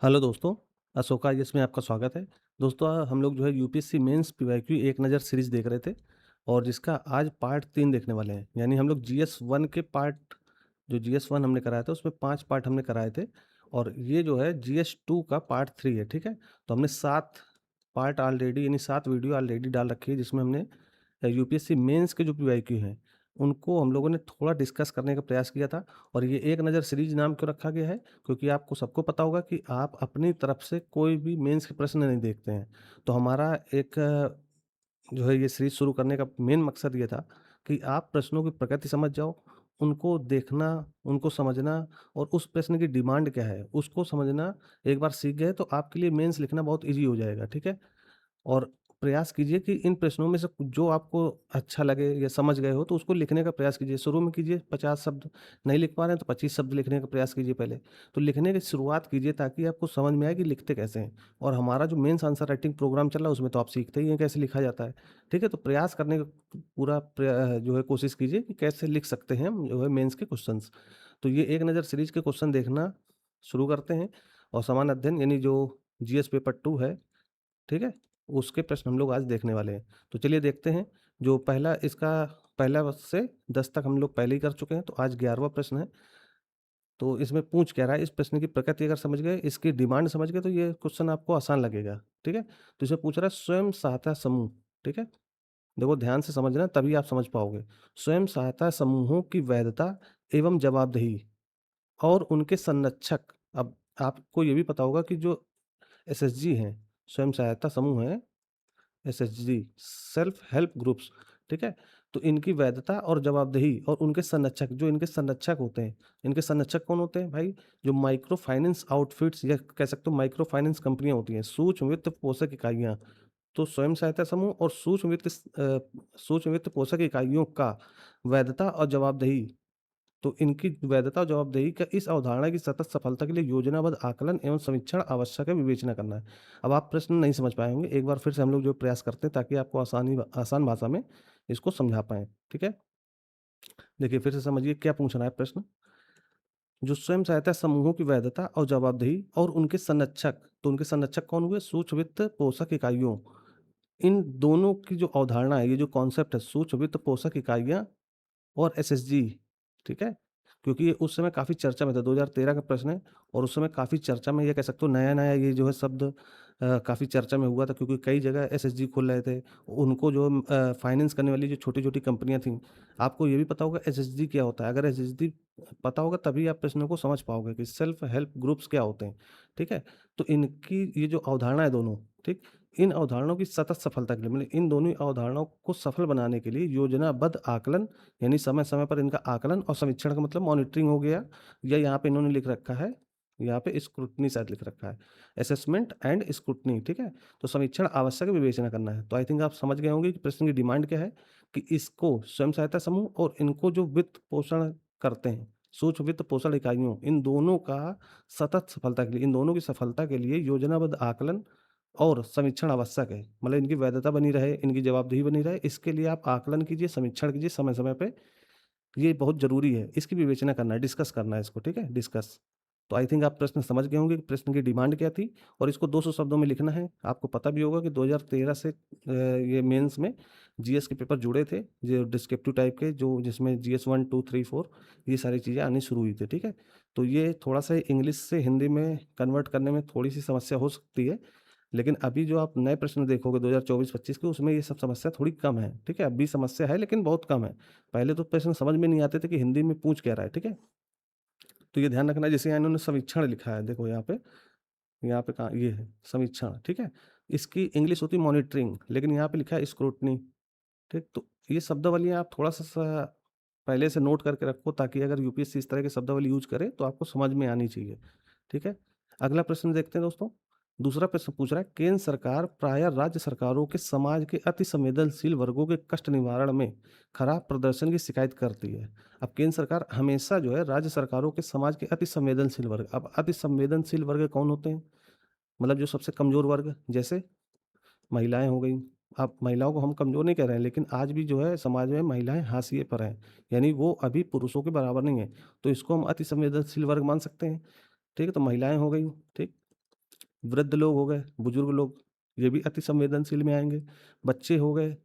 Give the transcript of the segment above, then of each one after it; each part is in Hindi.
हेलो दोस्तों, अशोका आईएएस में आपका स्वागत है। दोस्तों हम लोग जो है यूपीएससी मेंस पीवाईक्यू एक नज़र सीरीज़ देख रहे थे और जिसका आज पार्ट 3 देखने वाले हैं। यानी हम लोग जीएस 1 के पार्ट जो जीएस 1 हमने कराया था उसमें 5 पार्ट हमने कराए थे और ये जो है जीएस 2 का पार्ट 3 है, ठीक है? तो हमने 7 पार्ट ऑलरेडी यानी 7 वीडियो ऑलरेडी डाल रखी है जिसमें हमने यूपीएससी मेंस के जो पीवाईक्यू हैं, उनको हम लोगों ने थोड़ा डिस्कस करने का प्रयास किया था और ये एक नज़र सीरीज़ नाम क्यों रखा गया है? क्योंकि आपको सबको पता होगा कि आप अपनी तरफ से कोई भी मेंस के प्रश्न नहीं देखते हैं। तो हमारा एक जो है ये सीरीज़ शुरू करने का मेन मकसद ये था कि आप प्रश्नों की प्रकृति समझ जाओ, उनको देखना, उनको समझना और उस प्रश्न की डिमांड क्या है, उसको समझना एक बार सीख गए तो आपके लिए मेंस लिखना बहुत ईज़ी हो जाएगा, ठीक है? और प्रयास कीजिए कि इन प्रश्नों में से जो आपको अच्छा लगे या समझ गए हो तो उसको लिखने का प्रयास कीजिए। शुरू में कीजिए 50 शब्द, नहीं लिख पा रहे हैं तो 25 शब्द लिखने का प्रयास कीजिए पहले। तो लिखने की शुरुआत कीजिए ताकि आपको समझ में आए कि लिखते कैसे हैं। और हमारा जो मेंस आंसर राइटिंग प्रोग्राम चल रहा है उसमें तो आप सीखते ही हैं कैसे लिखा जाता है। ठीक है? तो प्रयास करने का पूरा जो है कोशिश कीजिए कि कैसे लिख सकते हैं हम जो है मेंस के क्वेश्चंस। तो ये एक नज़र सीरीज़ के क्वेश्चन देखना शुरू करते हैं और समान अध्ययन यानी जो जीएस पेपर 2 है, ठीक है? उसके प्रश्न हम लोग आज देखने वाले हैं। तो चलिए देखते हैं, जो पहला इसका पहला से 10 तक हम लोग पहले ही कर चुके हैं, तो आज 11वां प्रश्न है। तो इसमें पूछ क्या रहा है, इस प्रश्न की प्रकृति अगर समझ गए, इसकी डिमांड समझ गए, तो ये क्वेश्चन आपको आसान लगेगा, ठीक है? तो इसमें पूछ रहा है स्वयं सहायता समूह, ठीक है? देखो ध्यान से समझना तभी आप समझ पाओगे। स्वयं सहायता समूहों की वैधता एवं जवाबदेही और उनके संरक्षक। अब आपको ये भी पता होगा कि जो एसएचजी हैं, स्वयं सहायता समूह हैं, एसएचजी सेल्फ हेल्प ग्रुप्स, ठीक है? तो इनकी वैधता और जवाबदेही और उनके संरक्षक, जो इनके संरक्षक होते हैं, इनके संरक्षक कौन होते हैं भाई? जो माइक्रो फाइनेंस आउटफिट्स या कह सकते हो माइक्रो फाइनेंस कंपनियाँ होती हैं, सूक्ष्म वित्त पोषक इकाइयाँ। तो स्वयं सहायता समूह और सूक्ष्म वित्त पोषक इकाइयों का वैधता और जवाबदेही, तो इनकी वैधता और जवाबदेही का इस अवधारणा की सतत सफलता के लिए योजनाबद्ध आकलन एवं समीक्षण आवश्यक है, विवेचना करना है। अब आप प्रश्न नहीं समझ पाए होंगे, एक बार फिर से हम लोग जो प्रयास करते हैं ताकि आपको आसान भाषा में इसको समझा पाएँ, ठीक है? देखिए फिर से समझिए क्या पूछ रहा है प्रश्न? जो स्वयं सहायता समूहों की वैधता और जवाबदेही और उनके संरक्षक, तो उनके संरक्षक कौन हुए? सूक्ष्म वित्त पोषक इकाइयों। इन दोनों की जो अवधारणा है, ये जो कॉन्सेप्ट है सूक्ष्म वित्त पोषक इकाइयाँ और एसएसजी, ठीक है? क्योंकि ये उस समय काफ़ी चर्चा में था, 2013 का प्रश्न है और उस समय काफ़ी चर्चा में, ये कह सकते हो नया-नया ये जो है शब्द काफ़ी चर्चा में हुआ था क्योंकि कई जगह एसएसजी खुल रहे थे। उनको जो फाइनेंस करने वाली जो छोटी-छोटी कंपनियाँ थीं, आपको ये भी पता होगा एसएचजी क्या होता है? अगर एसएचजी पता होगा तभी आप प्रश्नों को समझ पाओगे कि सेल्फ हेल्प ग्रुप्स क्या होते हैं, ठीक है? तो इनकी ये जो अवधारणा है दोनों, ठीक? इन अवधारणाओं की सतत सफलता के लिए मतलब इन दोनों अवधारणाओं को सफल बनाने के लिए योजनाबद्ध आकलन, यानी समय-समय पर इनका आकलन और समीक्षण का मतलब मॉनिटरिंग हो गया, या यहाँ पे इन्होंने लिख रखा है, यहाँ पे स्क्रूटनी शायद लिख रखा है। असेसमेंट एंड स्क्रूटनी, ठीक है? तो समीक्षण आवश्यक है, विवेचना करना है। तो आई थिंक आप समझ गए होंगे कि प्रश्न की डिमांड क्या है, कि इसको स्वयं सहायता समूह और इनको जो वित्त पोषण करते हैं, सूक्ष्म वित्त पोषण इकाइयों, इन दोनों का सतत सफलता के लिए, इन दोनों की सफलता के लिए योजनाबद्ध आकलन और समीक्षण आवश्यक है। मतलब इनकी वैधता बनी रहे, इनकी जवाबदेही बनी रहे, इसके लिए आप आकलन कीजिए, समीक्षण कीजिए समय-समय पे। ये बहुत ज़रूरी है। इसकी विवेचना करना है, डिस्कस करना है इसको, ठीक है? डिस्कस। तो आई थिंक आप प्रश्न समझ गए होंगे कि प्रश्न की डिमांड क्या थी और इसको 200 शब्दों में लिखना है। आपको पता भी होगा कि 2013 से ये मेंस में जीएस के पेपर जुड़े थे, जो डिस्क्रिप्टिव टाइप के, जो जिसमें जीएस 1, 2, 3, 4 ये सारी चीज़ें आनी शुरू हुई थी, ठीक है? तो ये थोड़ा-सा इंग्लिश से हिंदी में कन्वर्ट करने में थोड़ी-सी समस्या हो सकती है। लेकिन अभी जो आप नए प्रश्न देखोगे 2024-25 के, उसमें ये सब समस्या थोड़ी कम है, ठीक है? अब भी समस्या है लेकिन बहुत कम है। पहले तो प्रश्न समझ में नहीं आते थे कि हिंदी में पूछ क्या रहा है, ठीक है? तो ये ध्यान रखना, जैसे यहाँ इन्होंने समीक्षण लिखा है, देखो यहाँ पे कहाँ ये है समीक्षण, ठीक है? इसकी इंग्लिश होती है मॉनिटरिंग, लेकिन यहाँ पे लिखा है स्क्रूटनी, ठीक? तो ये शब्दावलियाँ आप थोड़ा-सा पहले से नोट करके रखो ताकि अगर यूपीएससी इस तरह की शब्दावली यूज़ करे तो आपको समझ में आनी चाहिए, ठीक है? अगला प्रश्न देखते हैं दोस्तों। दूसरा प्रश्न पूछ रहा है, केंद्र सरकार प्रायः राज्य सरकारों के समाज के अति संवेदनशील वर्गों के कष्ट निवारण में खराब प्रदर्शन की शिकायत करती है। अब केंद्र सरकार हमेशा जो है राज्य सरकारों के समाज के अति संवेदनशील वर्ग, अब अति संवेदनशील वर्ग कौन होते हैं? मतलब जो सबसे कमज़ोर वर्ग, जैसे महिलाएँ हो गईं। अब महिलाओं को हम कमज़ोर नहीं कह रहे हैं, लेकिन आज भी जो है समाज में महिलाएँ हाशिए पर हैं, यानी वो अभी पुरुषों के बराबर नहीं है। तो इसको हम अति संवेदनशील वर्ग मान सकते हैं, ठीक है? तो महिलाएँ हो गईं, ठीक? वृद्ध लोग हो गए, बुजुर्ग लोग, ये भी अति संवेदनशील में आएँगे। बच्चे हो गए,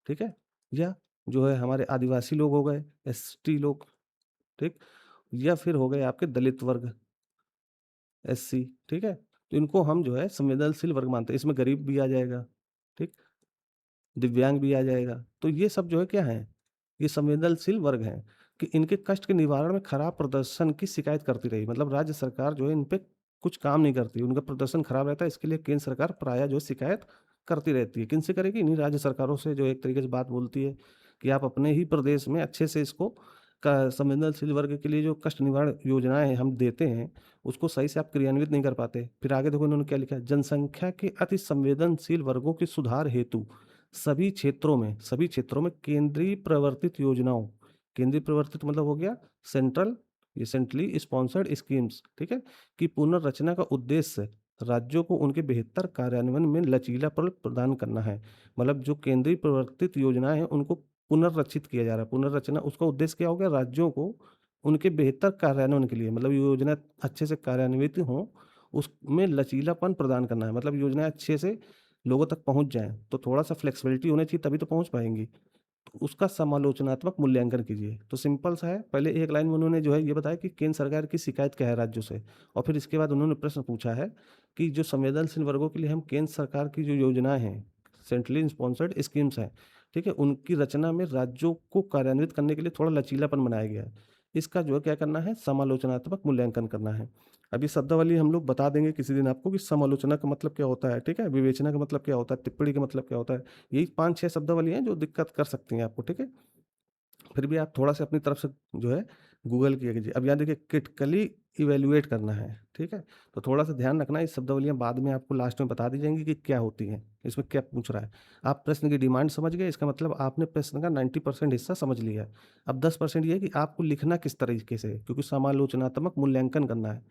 ठीक है? या जो है हमारे आदिवासी लोग हो गए, एसटी लोग, ठीक? या फिर हो गए आपके दलित वर्ग, एससी, ठीक है? तो इनको हम जो है संवेदनशील वर्ग मानते हैं। इसमें गरीब भी आ जाएगा, ठीक? दिव्यांग भी आ जाएगा। तो ये सब जो है क्या हैं? ये संवेदनशील वर्ग हैं कि इनके कष्ट के निवारण में खराब प्रदर्शन की शिकायत करती रही। मतलब राज्य सरकार जो है इन पे कुछ काम नहीं करती, उनका प्रदर्शन खराब रहता है, इसके लिए केंद्र सरकार प्रायः जो है शिकायत करती रहती है। किनसे करेगी? इन्हीं राज्य सरकारों से, जो एक तरीके से बात बोलती है कि आप अपने ही प्रदेश में अच्छे से इसको का संवेदनशील वर्ग के लिए जो कष्ट निवारण योजनाएँ हम देते हैं, उसको सही से आप क्रियान्वित नहीं कर पाते। फिर आगे देखो इन्होंने क्या लिखा है, जनसंख्या के अति संवेदनशील वर्गों के सुधार हेतु सभी क्षेत्रों में केंद्रीय प्रवर्तित मतलब हो गया सेंट्रल, ये सेंट्रली स्पॉन्सर्ड स्कीम्स, ठीक है? की पुनर्रचना का उद्देश्य राज्यों को उनके बेहतर कार्यान्वयन में लचीलापन प्रदान करना है। मतलब जो केंद्रीय प्रवर्तित योजनाएँ हैं, उनको पुनर्रचित किया जा रहा है। पुनर्रचना उसका उद्देश्य क्या हो गया? राज्यों को उनके बेहतर कार्यान्वयन के लिए, मतलब योजना अच्छे से कार्यान्वित हों, उसमें लचीलापन प्रदान करना है। मतलब योजनाएँ अच्छे से लोगों तक पहुँच जाएँ, तो थोड़ा-सा फ्लेक्सिबिलिटी होनी चाहिए, तभी तो पहुँच पाएँगी। तो उसका समालोचनात्मक मूल्यांकन कीजिए। तो सिंपल सा है, पहले एक लाइन में उन्होंने जो है ये बताया कि केंद्र सरकार की शिकायत क्या है राज्यों से, और फिर इसके बाद उन्होंने प्रश्न पूछा है कि जो संवेदनशील वर्गों के लिए हम केंद्र सरकार की जो योजनाएँ हैं, सेंट्रली स्पॉन्सर्ड स्कीम्स हैं, ठीक है? उनकी रचना में राज्यों को कार्यान्वित करने के लिए थोड़ा लचीलापन बनाया गया है। इसका जो है क्या करना है? समालोचनात्मक मूल्यांकन करना है। अभी शब्दावली हम लोग बता देंगे किसी दिन आपको कि समालोचना का मतलब क्या होता है, ठीक है? विवेचना का मतलब क्या होता है? टिप्पणी का मतलब क्या होता है? यही 5-6 शब्दावली हैं जो दिक्कत कर सकती हैं आपको, ठीक है? फिर भी आप थोड़ा-सा अपनी तरफ से जो है गूगल किया कीजिए। अब यहाँ देखिए क्रिटिकली इवैल्यूएट करना है, ठीक है? तो थोड़ा-सा ध्यान रखना, ये शब्दावलियाँ बाद में आपको लास्ट में बता दी जाएँगी कि क्या होती हैं, इसमें क्या पूछ रहा है। आप प्रश्न की डिमांड समझ गए, इसका मतलब आपने प्रश्न का 90% हिस्सा समझ लिया है। अब 10% ये है कि आपको लिखना किस तरीके से है, क्योंकि समालोचनात्मक मूल्यांकन करना है,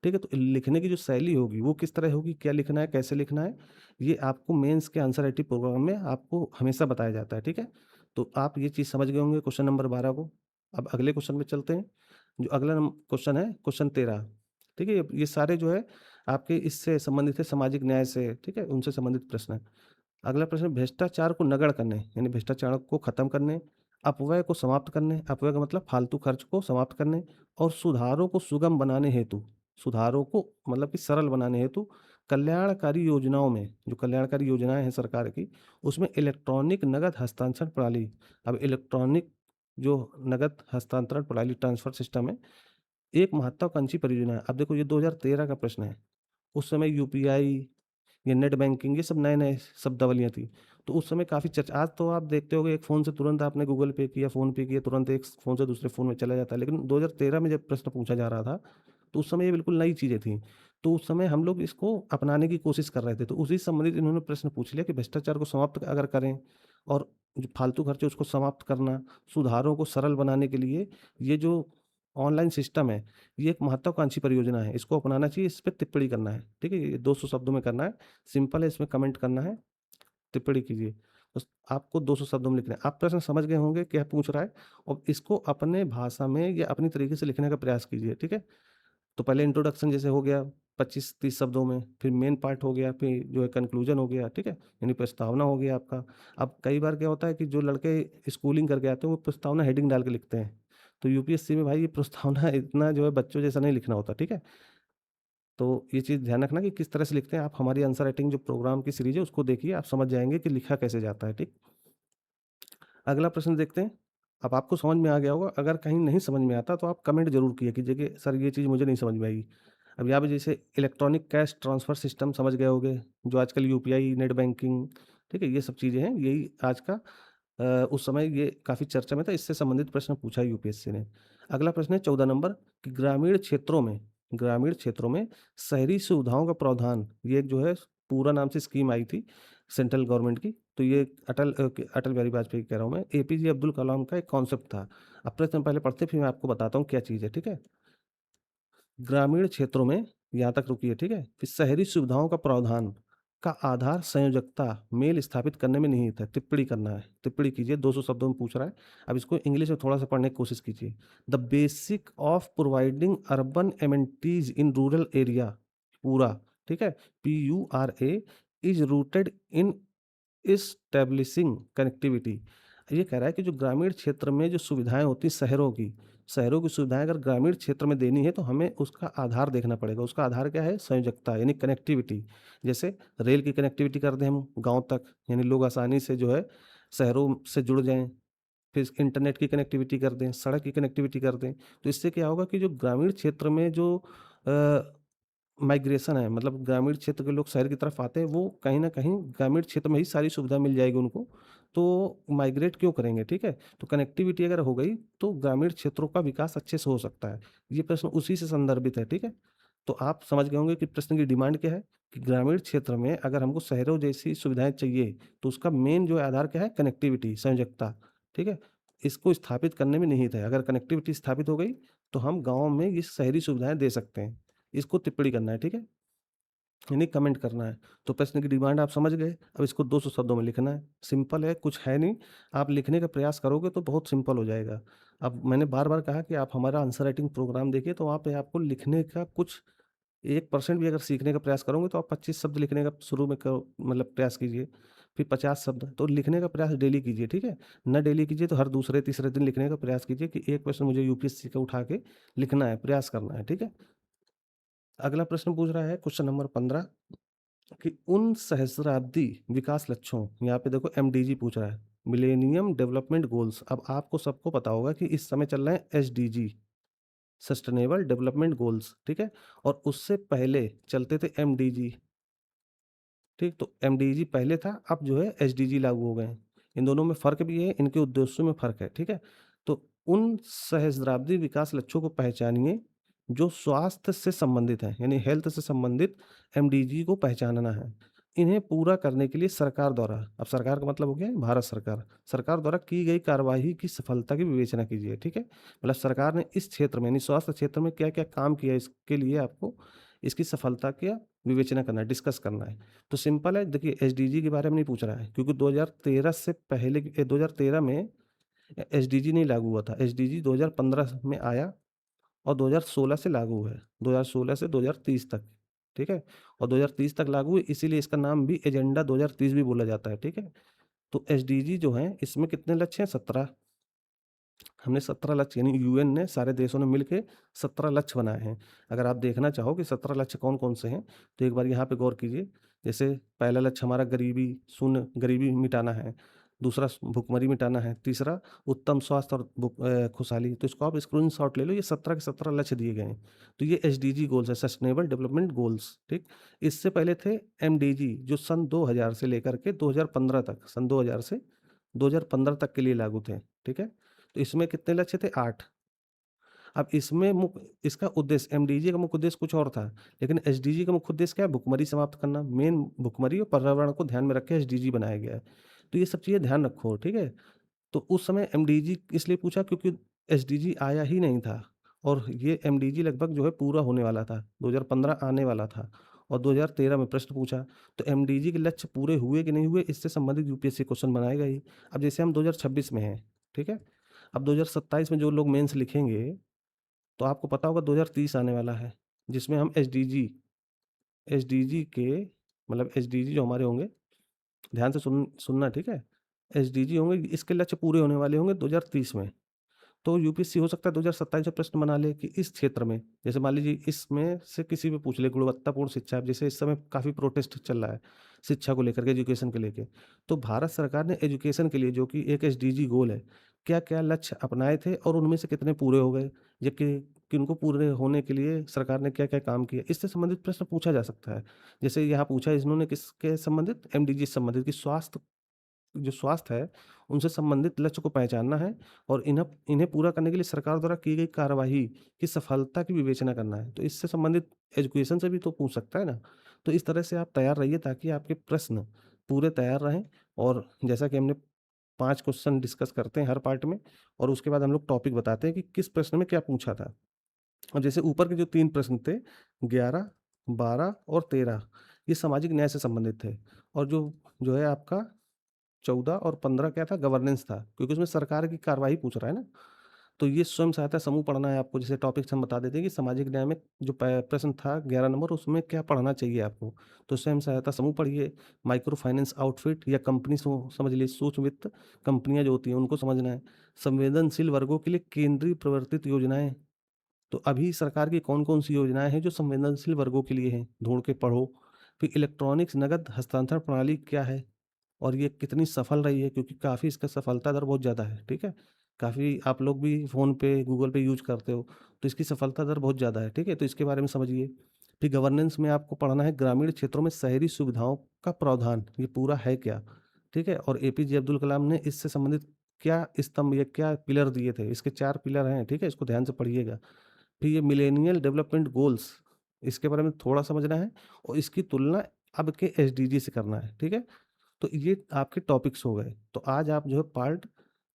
ठीक है? तो लिखने की जो शैली होगी, वो किस तरह होगी, क्या लिखना है, कैसे लिखना है, ये आपको मेंस के आंसर राइटिंग प्रोग्राम में आपको हमेशा बताया जाता है, ठीक है? तो आप ये चीज़ समझ गए होंगे क्वेश्चन नंबर 12 को। अब अगले क्वेश्चन में चलते हैं। जो अगला क्वेश्चन है क्वेश्चन 13, ठीक है? ये सारे जो है आपके इससे संबंधित है, सामाजिक न्याय से, ठीक है? उनसे संबंधित प्रश्न है। अगला प्रश्न, भ्रष्टाचार को नगण्य करने, यानी भ्रष्टाचार को खत्म करने, अपव्यय को समाप्त करने, अपव्यय का मतलब फालतू खर्च को समाप्त करने, और सुधारों को मतलब कि सरल बनाने हेतु कल्याणकारी योजनाओं में, जो कल्याणकारी योजनाएं हैं सरकार की, उसमें इलेक्ट्रॉनिक नगद हस्तांतरण प्रणाली। अब इलेक्ट्रॉनिक जो नगद हस्तांतरण प्रणाली ट्रांसफर सिस्टम है, एक महत्वाकांक्षी परियोजना है। अब देखो ये 2013 का प्रश्न है। उस समय यूपीआई, ये नेट बैंकिंग, ये सब नए-नए शब्दावलियाँ थी। तो उस समय काफ़ी चर्चा, आज तो आप देखते होंगे एक फ़ोन से तुरंत आपने गूगल पे किया, फ़ोन पे किया, तुरंत एक फ़ोन से दूसरे फ़ोन में चला जाता है। लेकिन 2013 में जब प्रश्न पूछा जा रहा था, तो उस समय ये बिल्कुल नई चीज़ें थी। तो उस समय हम लोग इसको अपनाने की कोशिश कर रहे थे। तो उसी से संबंधित इन्होंने प्रश्न पूछ लिया कि भ्रष्टाचार को समाप्त अगर करें, और जो फालतू खर्चे उसको समाप्त करना, सुधारों को सरल बनाने के लिए ये जो ऑनलाइन सिस्टम है, ये एक महत्वाकांक्षी परियोजना है, इसको अपनाना चाहिए, इस पे टिप्पणी करना है, ठीक है? ये 200 शब्दों में करना है, सिंपल है, इसमें कमेंट करना है, टिप्पणी कीजिए। बस आपको 200 शब्दों में लिखना है। आप प्रश्न समझ गए होंगे क्या पूछ रहा है, और इसको अपने भाषा में या अपनी तरीके से लिखने का प्रयास कीजिए, ठीक है? तो पहले इंट्रोडक्शन जैसे हो गया 25-30 शब्दों में, फिर मेन पार्ट हो गया, फिर जो है कन्क्लूजन हो गया, ठीक है? यानी प्रस्तावना हो गया आपका। अब कई बार क्या होता है कि जो लड़के स्कूलिंग करके आते हैं, वो प्रस्तावना हेडिंग डाल के लिखते हैं। तो यूपीएससी में भाई ये प्रस्तावना इतना जो है बच्चों जैसा नहीं लिखना होता, ठीक है? तो ये चीज़ ध्यान रखना कि किस तरह से लिखते हैं आप। हमारी आंसर राइटिंग जो प्रोग्राम की सीरीज़ है उसको देखिए, आप समझ जाएँगे कि लिखा कैसे जाता है, ठीक? अगला प्रश्न देखते हैं। अब आपको समझ में आ गया होगा, अगर कहीं नहीं समझ में आता तो आप कमेंट ज़रूर किया कीजिए कि सर ये चीज़ मुझे नहीं समझ में आई। अब यहाँ पे जैसे इलेक्ट्रॉनिक कैश ट्रांसफ़र सिस्टम समझ गए होंगे, जो आजकल यूपीआई, नेट बैंकिंग, ठीक है? ये सब चीज़ें हैं, यही आज का उस समय ये काफ़ी चर्चा में था, इससे संबंधित प्रश्न पूछा है यूपीएससी ने। अगला प्रश्न है 14 नंबर कि ग्रामीण क्षेत्रों में शहरी सुविधाओं का प्रावधान, ये एक जो है पूरा नाम से स्कीम आई थी सेंट्रल गवर्नमेंट की। तो ये अटल बिहारी वाजपेयी कह रहा हूँ मैं, एपीजे अब्दुल कलाम का एक कॉन्सेप्ट था। अब प्रश्न पहले पढ़ते हैं, फिर मैं आपको बताता हूँ क्या चीज़ है, ठीक है? ग्रामीण क्षेत्रों में, यहाँ तक रुकिए, ठीक है? कि शहरी सुविधाओं का प्रावधान का आधार संयोजकता मेल स्थापित करने में निहित है। टिप्पणी करना है, टिप्पणी कीजिए, 200 शब्दों में पूछ रहा है। अब इसको इंग्लिश में थोड़ा-सा पढ़ने की कोशिश कीजिए। The basic of providing urban amenities in rural area, PURA, ठीक है? PURA is rooted in establishing connectivity. ये कह रहा है कि जो ग्रामीण क्षेत्र में जो सुविधाएँ होती हैं शहरों की सुविधाएँ अगर ग्रामीण क्षेत्र में देनी है तो हमें उसका आधार देखना पड़ेगा। उसका आधार क्या है? संयोजकता यानी कनेक्टिविटी। जैसे रेल की कनेक्टिविटी कर दें हम गाँव तक, यानी लोग आसानी से जो है शहरों से जुड़ जाएँ। फिर इंटरनेट की कनेक्टिविटी कर दें, सड़क की कनेक्टिविटी कर दें। तो इससे क्या होगा कि जो ग्रामीण क्षेत्र में जो अ, माइग्रेशन है, मतलब ग्रामीण क्षेत्र के लोग शहर की तरफ आते हैं, वो कहीं न कहीं ग्रामीण क्षेत्र में ही सारी सुविधा मिल जाएगी उनको, तो माइग्रेट क्यों करेंगे, ठीक है? तो कनेक्टिविटी अगर हो गई, तो ग्रामीण क्षेत्रों का विकास अच्छे से हो सकता है। ये प्रश्न उसी से संदर्भित है, ठीक है? तो आप समझ गए होंगे कि प्रश्न की डिमांड क्या है, कि ग्रामीण क्षेत्र में अगर हमको शहरों जैसी सुविधाएँ चाहिए, तो उसका मेन जो आधार क्या है? कनेक्टिविटी, संयोजकता, ठीक है? इसको स्थापित करने में निहित है। अगर कनेक्टिविटी स्थापित हो गई, तो हम गाँव में ये शहरी सुविधाएँ दे सकते हैं। इसको टिप्पणी करना है, ठीक है? यानी कमेंट करना है। तो प्रश्न की डिमांड आप समझ गए, अब इसको 200 शब्दों में लिखना है। सिंपल है, कुछ है नहीं, आप लिखने का प्रयास करोगे तो बहुत सिंपल हो जाएगा। अब मैंने बार-बार कहा कि आप हमारा आंसर राइटिंग प्रोग्राम देखिए, तो वहाँ पे आपको लिखने का कुछ 1% भी अगर सीखने का प्रयास करोगे तो आप 25 शब्द लिखने का शुरू में करो, मतलब प्रयास कीजिए, फिर 50 शब्द, तो लिखने का प्रयास डेली कीजिए, ठीक है? ना डेली कीजिए तो हर दूसरे तीसरे दिन लिखने का प्रयास कीजिए कि एक क्वेश्चन मुझे यूपीएससी का उठा के लिखना है, प्रयास करना है, ठीक है? अगला प्रश्न पूछ रहा है क्वेश्चन नंबर 15 कि उन सहस्राब्दी विकास लक्ष्यों, यहाँ पे देखो एमडीजी पूछ रहा है, मिलेनियम डेवलपमेंट गोल्स। अब आपको सबको पता होगा कि इस समय चल रहे हैं एसडीजी, सस्टेनेबल डेवलपमेंट गोल्स, ठीक है? और उससे पहले चलते थे एमडीजी, ठीक? तो एमडीजी पहले था, अब जो है एसडीजी लागू हो गए हैं। इन दोनों में फ़र्क भी है, इनके उद्देश्यों में फ़र्क है, ठीक है? तो उन सहस्राब्दी विकास लक्ष्यों को पहचानिए जो स्वास्थ्य से संबंधित हैं, यानी हेल्थ से संबंधित एमडीजी को पहचानना है। इन्हें पूरा करने के लिए सरकार द्वारा, अब सरकार का मतलब हो गया भारत सरकार, सरकार द्वारा की गई कार्यवाही की सफलता की विवेचना कीजिए, ठीक है? मतलब सरकार ने इस क्षेत्र में यानी स्वास्थ्य क्षेत्र में क्या-क्या काम किया, इसके लिए आपको इसकी सफलता का विवेचना करना है, डिस्कस करना है। तो सिंपल है, देखिए एसडीजी के बारे में नहीं पूछ रहा है क्योंकि 2013 से पहले 2013 में एसडीजी नहीं लागू हुआ था। एसडीजी 2015 में आया और 2016 से लागू है। 2016 से 2030 तक, ठीक है? और 2030 तक लागू है, इसीलिए इसका नाम भी एजेंडा 2030 भी बोला जाता है, ठीक है? तो एसडीजी जो हैं इसमें कितने लक्ष्य हैं? 17। हमने 17 लक्ष्य, यानी यूएन ने, सारे देशों ने मिलके 17 लक्ष्य बनाए हैं। अगर आप देखना चाहो कि 17 लक्ष्य कौन-कौन से हैं, तो एक बार यहाँ पे गौर कीजिए। जैसे पहला लक्ष्य हमारा गरीबी मिटाना है, दूसरा भुखमरी मिटाना है, तीसरा उत्तम स्वास्थ्य और खुशहाली। तो इसको आप स्क्रीनशॉट ले लो, ये 17 के 17 लक्ष्य दिए गए हैं। तो ये एसडीजी गोल्स है, सस्टेनेबल डेवलपमेंट गोल्स, ठीक? इससे पहले थे एमडीजी जो सन 2000 से लेकर के 2015 तक, सन 2000 से 2015 तक के लिए लागू थे, ठीक है? तो इसमें कितने लक्ष्य थे? 8। अब इसमें इसका उद्देश्य, एमडीजी का मुख्य उद्देश्य कुछ और था, लेकिन एसडीजी का मुख्य उद्देश्य क्या है? भुखमरी समाप्त करना। मेन भुखमरी और पर्यावरण को ध्यान में रख के एसडीजी बनाया गया है। तो ये सब चीज़ें ध्यान रखो, ठीक है? तो उस समय एमडीजी इसलिए पूछा क्योंकि एसडीजी आया ही नहीं था और ये एमडीजी लगभग जो है पूरा होने वाला था, 2015 आने वाला था और 2013 में प्रश्न पूछा। तो एमडीजी के लक्ष्य पूरे हुए कि नहीं हुए, इससे संबंधित यूपीएससी क्वेश्चन बनाएगा ही। अब जैसे हम 2026 में हैं, ठीक है? अब 2027 में जो लोग मेंस लिखेंगे, तो आपको पता होगा 2030 आने वाला है, जिसमें हम एसडीजी के, मतलब एसडीजी जो हमारे होंगे, ध्यान से सुनना, ठीक है? एसडीजी होंगे, इसके लक्ष्य पूरे होने वाले होंगे 2030 में। तो यूपीएससी हो सकता है 2027 में प्रश्न बना ले कि इस क्षेत्र में, जैसे मान लीजिए इसमें से किसी भी पूछ ले, गुणवत्तापूर्ण शिक्षा, जैसे इस समय काफ़ी प्रोटेस्ट चल रहा है शिक्षा को लेकर के, एजुकेशन को लेके। तो भारत सरकार ने एजुकेशन के लिए, जो कि एक एसडीजी गोल है, क्या-क्या लक्ष्य अपनाए थे और उनमें से कितने पूरे हो गए? जबकि किनको पूरे होने के लिए सरकार ने क्या-क्या काम किया? इससे संबंधित प्रश्न पूछा जा सकता है। जैसे यहाँ पूछा इन्होंने किसके संबंधित? एमडीजी से संबंधित, कि स्वास्थ्य है, उनसे संबंधित लक्ष्य को पहचानना है और इन्हें इन्हें पूरा करने के लिए सरकार द्वारा की गई कार्यवाही की सफलता की विवेचना करना है। तो इससे संबंधित एजुकेशन से भी तो पूछ सकता है ना। तो इस तरह से आप तैयार रहिए ताकि आपके प्रश्न पूरे तैयार रहें। और जैसा कि हमने 5 क्वेश्चन डिस्कस करते हैं हर पार्ट में, और उसके बाद हम लोग टॉपिक बताते हैं कि किस प्रश्न में क्या पूछा था। अब जैसे ऊपर के जो 3 प्रश्न थे, 11, 12 और 13, ये सामाजिक न्याय से संबंधित थे। और जो जो है आपका 14 और 15 क्या था? गवर्नेंस था, क्योंकि उसमें सरकार की कार्रवाई पूछ रहा है ना। तो ये स्वयं सहायता समूह पढ़ना है आपको, जैसे टॉपिक्स हम बता देते हैं कि सामाजिक न्याय में जो प्रश्न था 11 नंबर, उसमें क्या पढ़ना चाहिए आपको। तो स्वयं सहायता समूह पढ़िए, माइक्रो फाइनेंस आउटफिट या कंपनी समझ लीजिए, सूक्ष्म वित्त कंपनियां जो होती हैं उनको समझना है। संवेदनशील वर्गों के लिए केंद्रीय प्रवर्तित योजनाएं, तो अभी सरकार की कौन-कौन सी योजनाएँ हैं जो संवेदनशील वर्गों के लिए हैं, ढूँढ के पढ़ो। फिर इलेक्ट्रॉनिक्स नकद हस्तांतरण प्रणाली क्या है और ये कितनी सफल रही है, क्योंकि काफ़ी इसका सफलता दर बहुत ज़्यादा है, ठीक है? काफ़ी आप लोग भी फ़ोन पे, गूगल पे यूज़ करते हो, तो इसकी सफलता दर बहुत ज़्यादा है, ठीक है? तो इसके बारे में समझिए। फिर गवर्नेंस में आपको पढ़ना है ग्रामीण क्षेत्रों में शहरी सुविधाओं का प्रावधान, ये पूरा है क्या? ठीक है? और एपीजे अब्दुल कलाम ने इससे संबंधित क्या स्तंभ या क्या पिलर दिए थे? इसके 4 पिलर हैं, ठीक है? इसको ध्यान से पढ़िएगा। फिर ये मिलेनियल डेवलपमेंट गोल्स, इसके बारे में थोड़ा समझना है और इसकी तुलना अब के एसडीजी से करना है, ठीक है? तो ये आपके टॉपिक्स हो गए। तो आज आप जो है पार्ट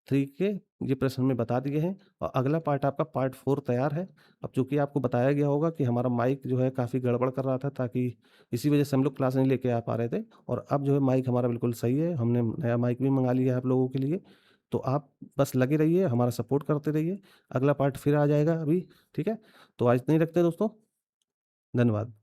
3 के ये प्रश्न में बता दिए हैं और अगला पार्ट आपका पार्ट 4 तैयार है। अब चूँकि आपको बताया गया होगा कि हमारा माइक जो है काफ़ी गड़बड़ कर रहा था, ताकि इसी वजह से हम लोग क्लास नहीं लेके आ पा रहे थे, और अब जो है माइक हमारा बिल्कुल सही है। हमने नया माइक भी मँगा लिया है आप लोगों के लिए। तो आप बस लगे रहिए, हमारा सपोर्ट करते रहिए। अगला पार्ट फिर आ जाएगा अभी, ठीक है? तो आज इतना ही रखते हैं दोस्तों। धन्यवाद।